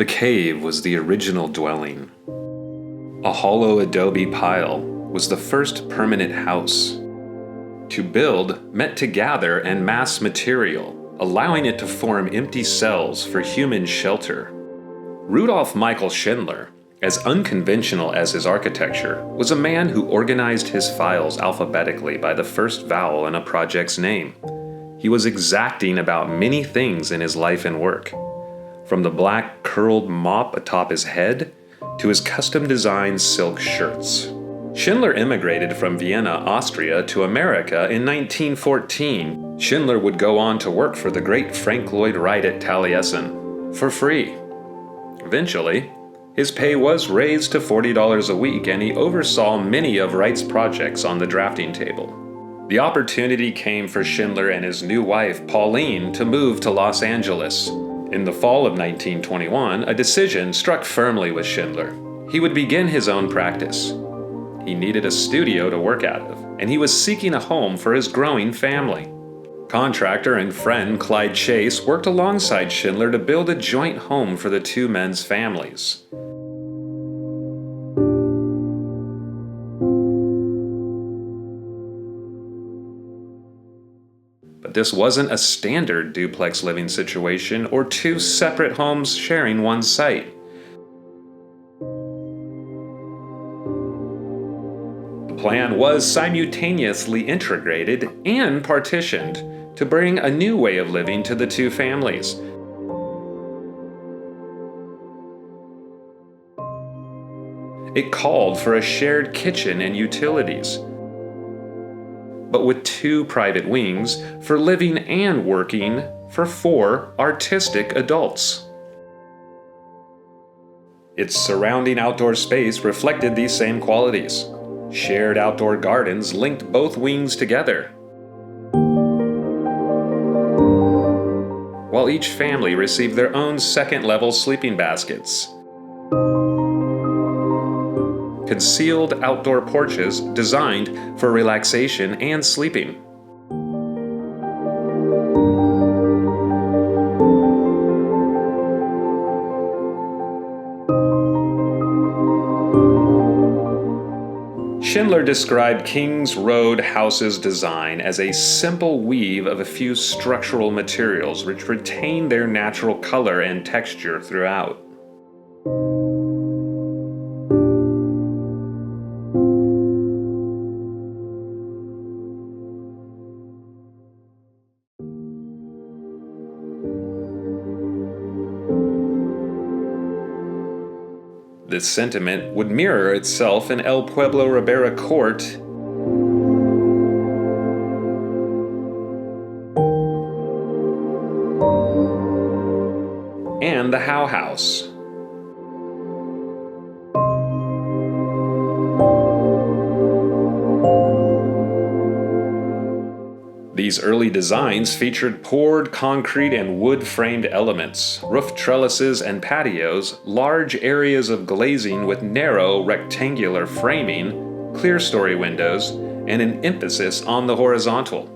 The cave was the original dwelling. A hollow adobe pile was the first permanent house. To build meant to gather and mass material, allowing it to form empty cells for human shelter. Rudolph Michael Schindler, as unconventional as his architecture, was a man who organized his files alphabetically by the first vowel in a project's name. He was exacting about many things in his life and work, from the black curled mop atop his head to his custom-designed silk shirts. Schindler immigrated from Vienna, Austria to America in 1914. Schindler would go on to work for the great Frank Lloyd Wright at Taliesin for free. Eventually, his pay was raised to $40 a week, and he oversaw many of Wright's projects on the drafting table. The opportunity came for Schindler and his new wife, Pauline, to move to Los Angeles. In the fall of 1921, a decision struck firmly with Schindler. He would begin his own practice. He needed a studio to work out of, and he was seeking a home for his growing family. Contractor and friend Clyde Chase worked alongside Schindler to build a joint home for the two men's families. But this wasn't a standard duplex living situation or two separate homes sharing one site. The plan was simultaneously integrated and partitioned to bring a new way of living to the two families. It called for a shared kitchen and utilities, but with two private wings for living and working for 4 artistic adults. Its surrounding outdoor space reflected these same qualities. Shared outdoor gardens linked both wings together, while each family received their own second-level sleeping baskets. Concealed outdoor porches designed for relaxation and sleeping. Schindler described Kings Road House's design as a simple weave of a few structural materials which retain their natural color and texture throughout. This sentiment would mirror itself in El Pueblo Ribera Court and the Howe House. These early designs featured poured concrete and wood-framed elements, roof trellises and patios, large areas of glazing with narrow rectangular framing, clear-story windows, and an emphasis on the horizontal.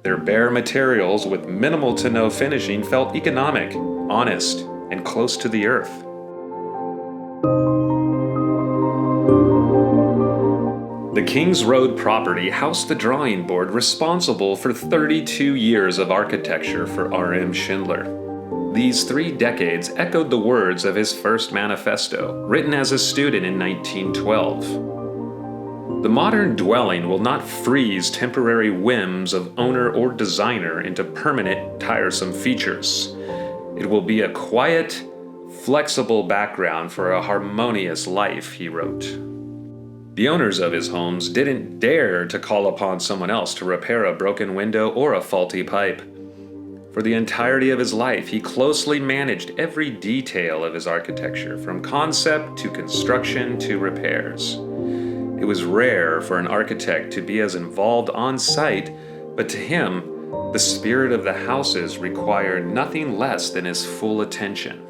Their bare materials with minimal to no finishing felt economic, honest, and close to the earth. The Kings Road property housed the drawing board responsible for 32 years of architecture for R.M. Schindler. These 3 decades echoed the words of his first manifesto, written as a student in 1912. The modern dwelling will not freeze temporary whims of owner or designer into permanent, tiresome features. It will be a quiet, flexible background for a harmonious life, he wrote. The owners of his homes didn't dare to call upon someone else to repair a broken window or a faulty pipe. For the entirety of his life, he closely managed every detail of his architecture, from concept to construction to repairs. It was rare for an architect to be as involved on site, but to him, the spirit of the houses required nothing less than his full attention.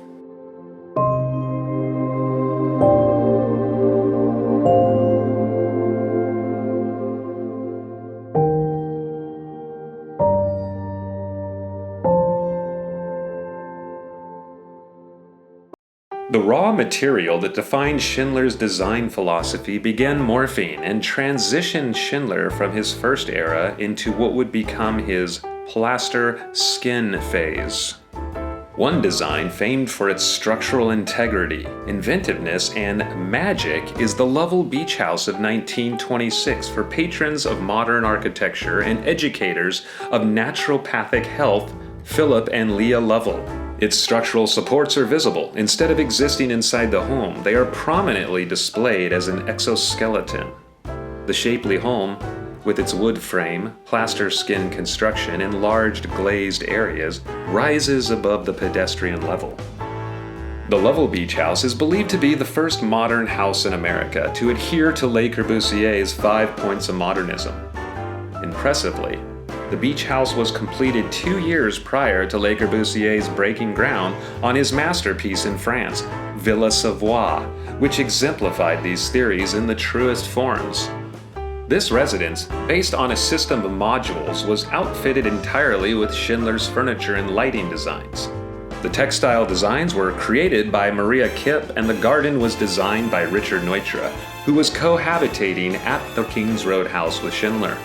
The raw material that defined Schindler's design philosophy began morphing and transitioned Schindler from his first era into what would become his plaster skin phase. One design famed for its structural integrity, inventiveness, and magic is the Lovell Beach House of 1926 for patrons of modern architecture and educators of naturopathic health, Philip and Leah Lovell. Its structural supports are visible. Instead of existing inside the home, they are prominently displayed as an exoskeleton. The shapely home, with its wood frame, plaster skin construction, and enlarged glazed areas, rises above the pedestrian level. The Lovell Beach House is believed to be the first modern house in America to adhere to Le Corbusier's 5 points of modernism. Impressively, the beach house was completed 2 years prior to Le Corbusier's breaking ground on his masterpiece in France, Villa Savoie, which exemplified these theories in the truest forms. This residence, based on a system of modules, was outfitted entirely with Schindler's furniture and lighting designs. The textile designs were created by Maria Kipp, and the garden was designed by Richard Neutra, who was cohabitating at the Kings Road house with Schindler.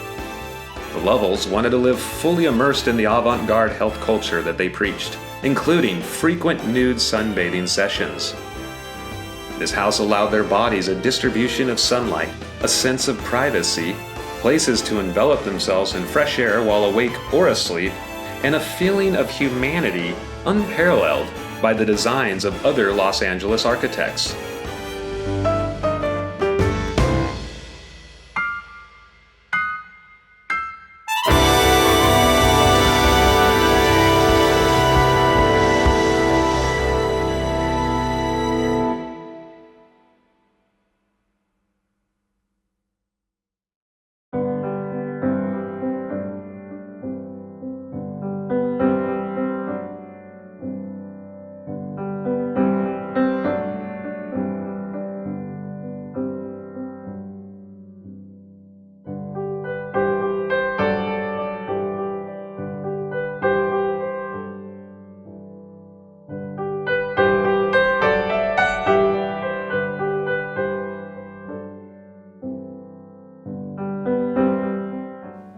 The Lovells wanted to live fully immersed in the avant-garde health culture that they preached, including frequent nude sunbathing sessions. This house allowed their bodies a distribution of sunlight, a sense of privacy, places to envelop themselves in fresh air while awake or asleep, and a feeling of humanity unparalleled by the designs of other Los Angeles architects.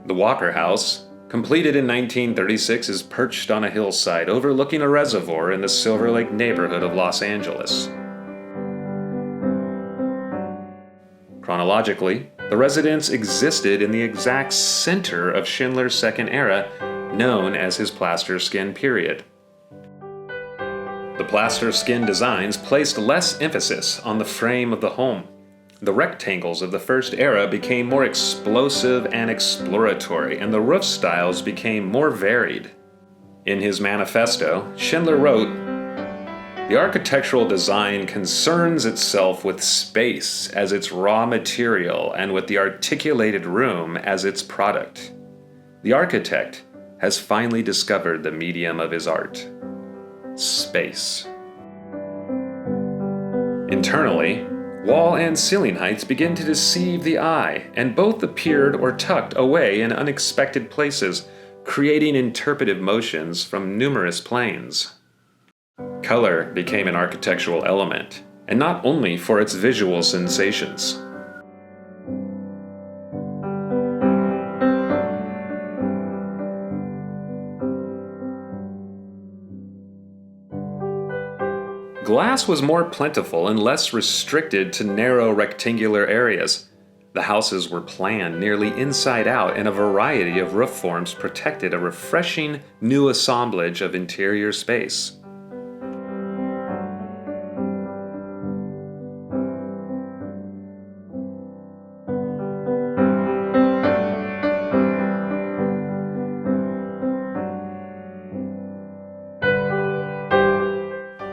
The Walker House, completed in 1936, is perched on a hillside overlooking a reservoir in the Silver Lake neighborhood of Los Angeles. Chronologically, the residence existed in the exact center of Schindler's second era, known as his plaster skin period. The plaster skin designs placed less emphasis on the frame of the home. The rectangles of the first era became more explosive and exploratory, and the roof styles became more varied. In his manifesto, Schindler wrote, "The architectural design concerns itself with space as its raw material and with the articulated room as its product. The architect has finally discovered the medium of his art: space." Internally, wall and ceiling heights begin to deceive the eye, and both appeared or tucked away in unexpected places, creating interpretive motions from numerous planes. Color became an architectural element, and not only for its visual sensations. Glass was more plentiful and less restricted to narrow rectangular areas. The houses were planned nearly inside out, and a variety of roof forms protected a refreshing new assemblage of interior space.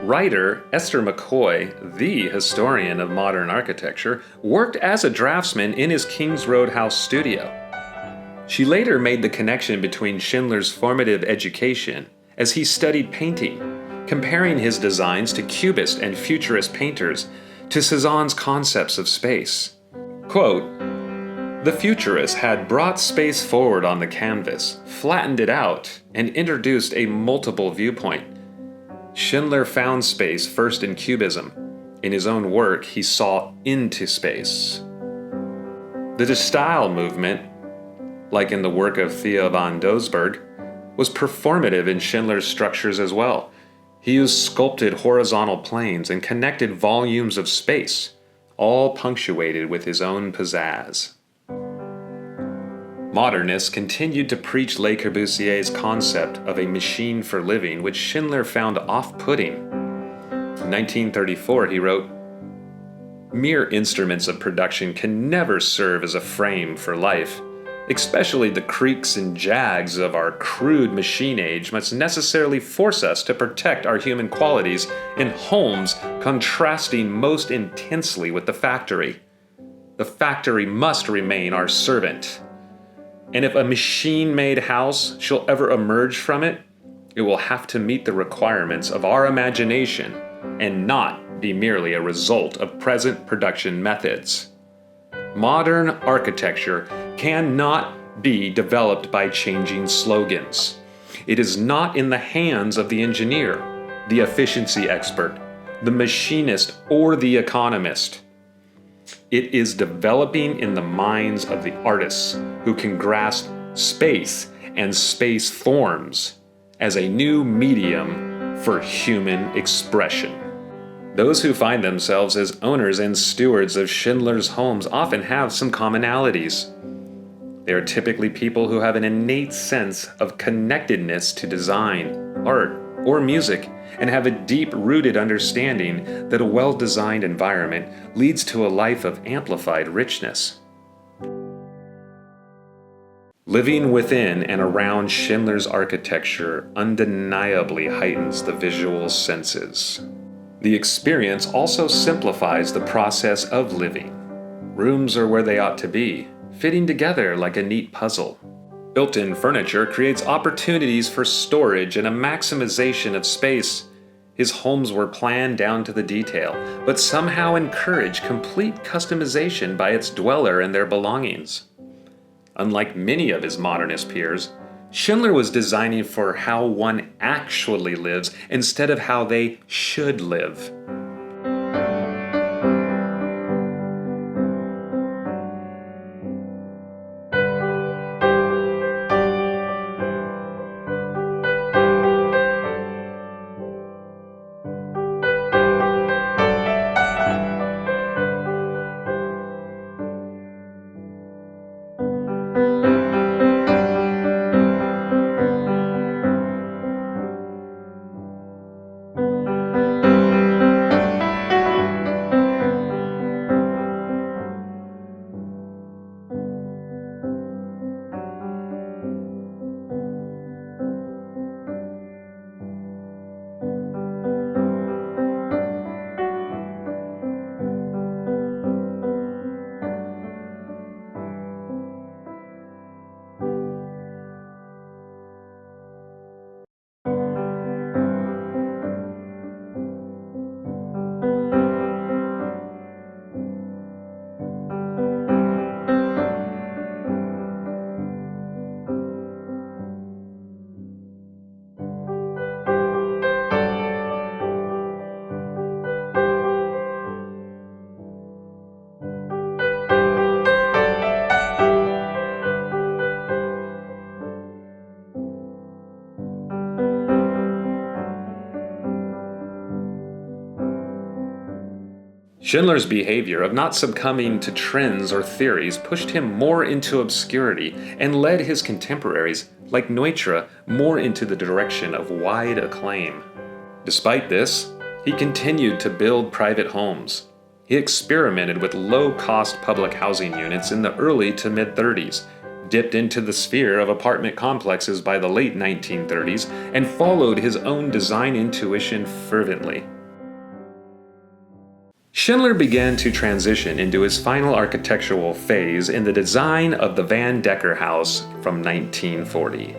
Writer Esther McCoy, the historian of modern architecture, worked as a draftsman in his Kings Road house studio. She later made the connection between Schindler's formative education as he studied painting, comparing his designs to Cubist and Futurist painters, to Cézanne's concepts of space. Quote, "The Futurists had brought space forward on the canvas, flattened it out, and introduced a multiple viewpoint. Schindler found space first in Cubism. In his own work, he saw into space. The De Stijl movement, like in the work of Theo van Doesburg, was performative in Schindler's structures as well. He used sculpted horizontal planes and connected volumes of space, all punctuated with his own pizzazz. Modernists continued to preach Le Corbusier's concept of a machine for living, which Schindler found off-putting. In 1934, he wrote, "Mere instruments of production can never serve as a frame for life. Especially the creaks and jags of our crude machine age must necessarily force us to protect our human qualities in homes contrasting most intensely with the factory. The factory must remain our servant. And if a machine-made house shall ever emerge from it, it will have to meet the requirements of our imagination and not be merely a result of present production methods. Modern architecture cannot be developed by changing slogans. It is not in the hands of the engineer, the efficiency expert, the machinist, or the economist. It is developing in the minds of the artists who can grasp space and space forms as a new medium for human expression." Those who find themselves as owners and stewards of Schindler's homes often have some commonalities. They are typically people who have an innate sense of connectedness to design, art, or music, and have a deep-rooted understanding that a well-designed environment leads to a life of amplified richness. Living within and around Schindler's architecture undeniably heightens the visual senses. The experience also simplifies the process of living. Rooms are where they ought to be, fitting together like a neat puzzle. Built-in furniture creates opportunities for storage and a maximization of space. His homes were planned down to the detail, but somehow encourage complete customization by its dweller and their belongings. Unlike many of his modernist peers, Schindler was designing for how one actually lives instead of how they should live. Schindler's behavior of not succumbing to trends or theories pushed him more into obscurity and led his contemporaries, like Neutra, more into the direction of wide acclaim. Despite this, he continued to build private homes. He experimented with low-cost public housing units in the early to mid-30s, dipped into the sphere of apartment complexes by the late 1930s, and followed his own design intuition fervently. Schindler began to transition into his final architectural phase in the design of the Van Dekker house from 1940.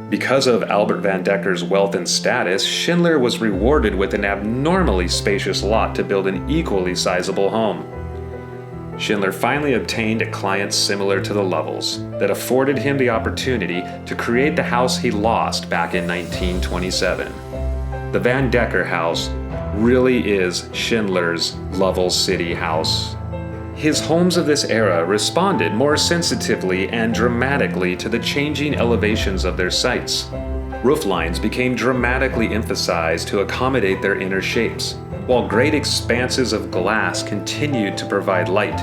Because of Albert Van Dekker's wealth and status, Schindler was rewarded with an abnormally spacious lot to build an equally sizable home. Schindler finally obtained a client similar to the Lovells that afforded him the opportunity to create the house he lost back in 1927. The Van Dekker house really is Schindler's Lovell City house. His homes of this era responded more sensitively and dramatically to the changing elevations of their sites. Roof lines became dramatically emphasized to accommodate their inner shapes, while great expanses of glass continued to provide light,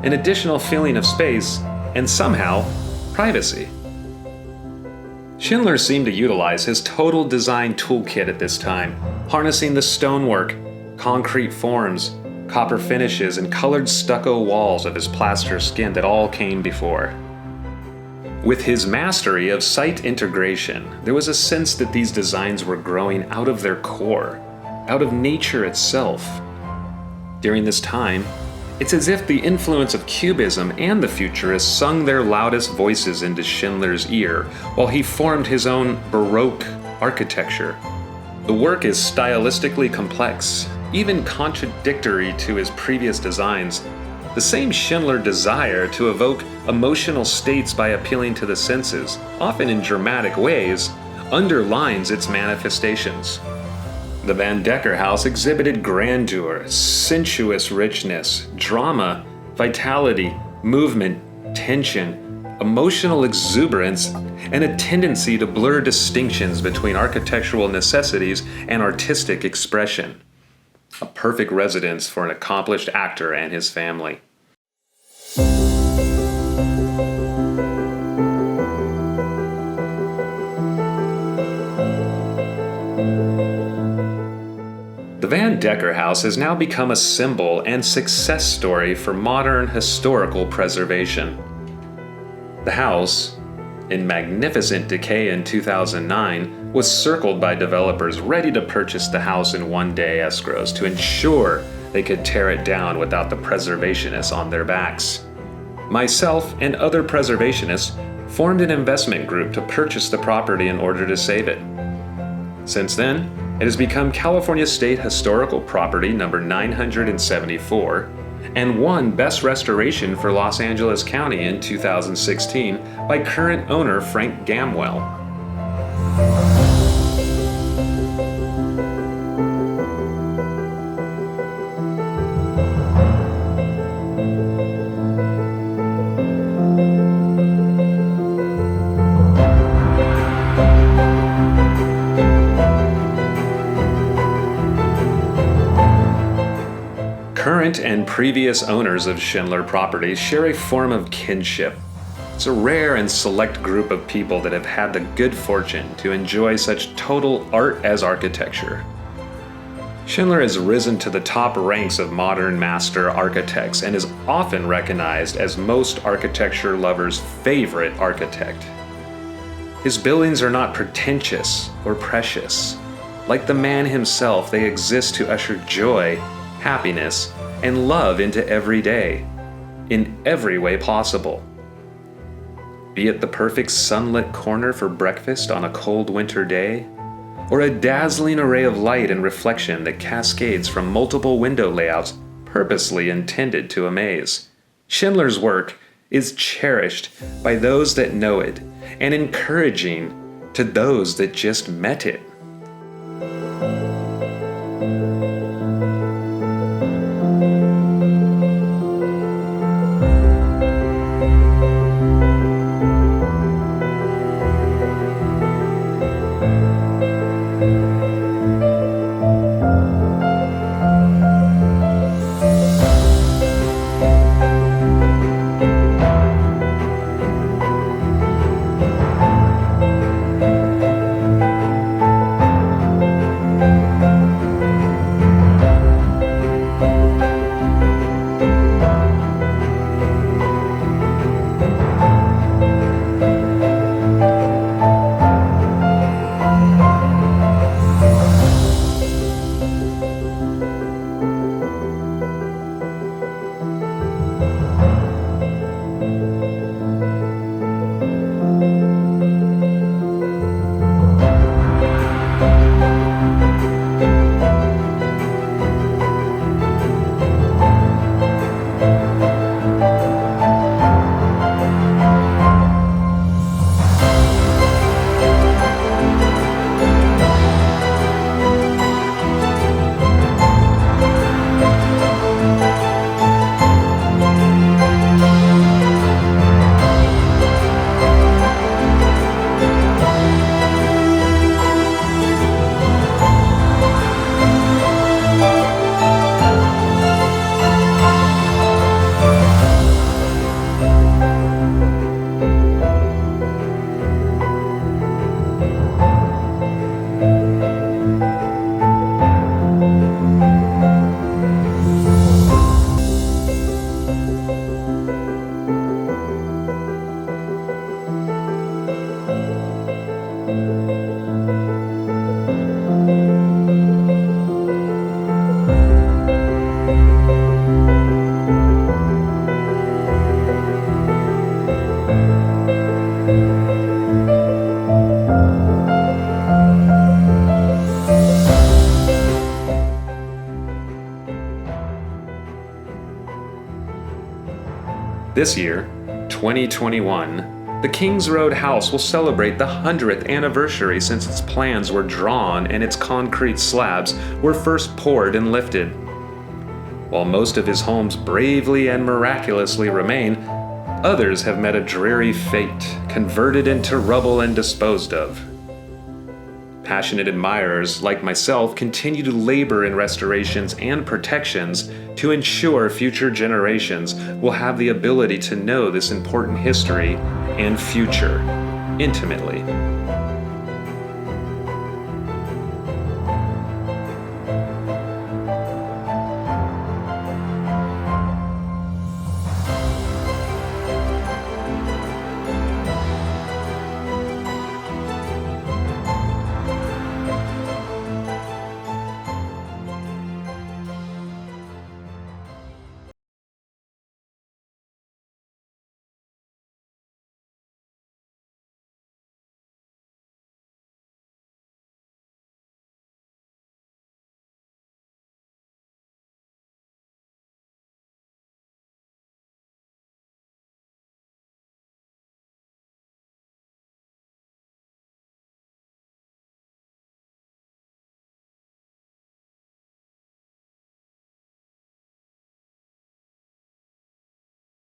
an additional feeling of space, and somehow, privacy. Schindler seemed to utilize his total design toolkit at this time, harnessing the stonework, concrete forms, copper finishes, and colored stucco walls of his plaster skin that all came before. With his mastery of site integration, there was a sense that these designs were growing out of their core, out of nature itself. During this time, it's as if the influence of Cubism and the Futurists sung their loudest voices into Schindler's ear while he formed his own Baroque architecture. The work is stylistically complex, even contradictory to his previous designs. The same Schindler desire to evoke emotional states by appealing to the senses, often in dramatic ways, underlines its manifestations. The Van Dekker house exhibited grandeur, sensuous richness, drama, vitality, movement, tension, emotional exuberance, and a tendency to blur distinctions between architectural necessities and artistic expression. A perfect residence for an accomplished actor and his family. The Van Dekker house has now become a symbol and success story for modern historical preservation. The house, in magnificent decay in 2009, was circled by developers ready to purchase the house in one-day escrows to ensure they could tear it down without the preservationists on their backs. Myself and other preservationists formed an investment group to purchase the property in order to save it. Since then, it has become California State Historical Property number 974 and won Best Restoration for Los Angeles County in 2016 by current owner Frank Gamwell. Current and previous owners of Schindler properties share a form of kinship. It's a rare and select group of people that have had the good fortune to enjoy such total art as architecture. Schindler has risen to the top ranks of modern master architects and is often recognized as most architecture lovers' favorite architect. His buildings are not pretentious or precious. Like the man himself, they exist to usher joy, happiness, and love into every day, in every way possible. Be it the perfect sunlit corner for breakfast on a cold winter day, or a dazzling array of light and reflection that cascades from multiple window layouts purposely intended to amaze. Schindler's work is cherished by those that know it and encouraging to those that just met it. This year, 2021, the Kings Road house will celebrate the 100th anniversary since its plans were drawn and its concrete slabs were first poured and lifted. While most of his homes bravely and miraculously remain, others have met a dreary fate, converted into rubble and disposed of. Passionate admirers like myself continue to labor in restorations and protections to ensure future generations will have the ability to know this important history and future intimately.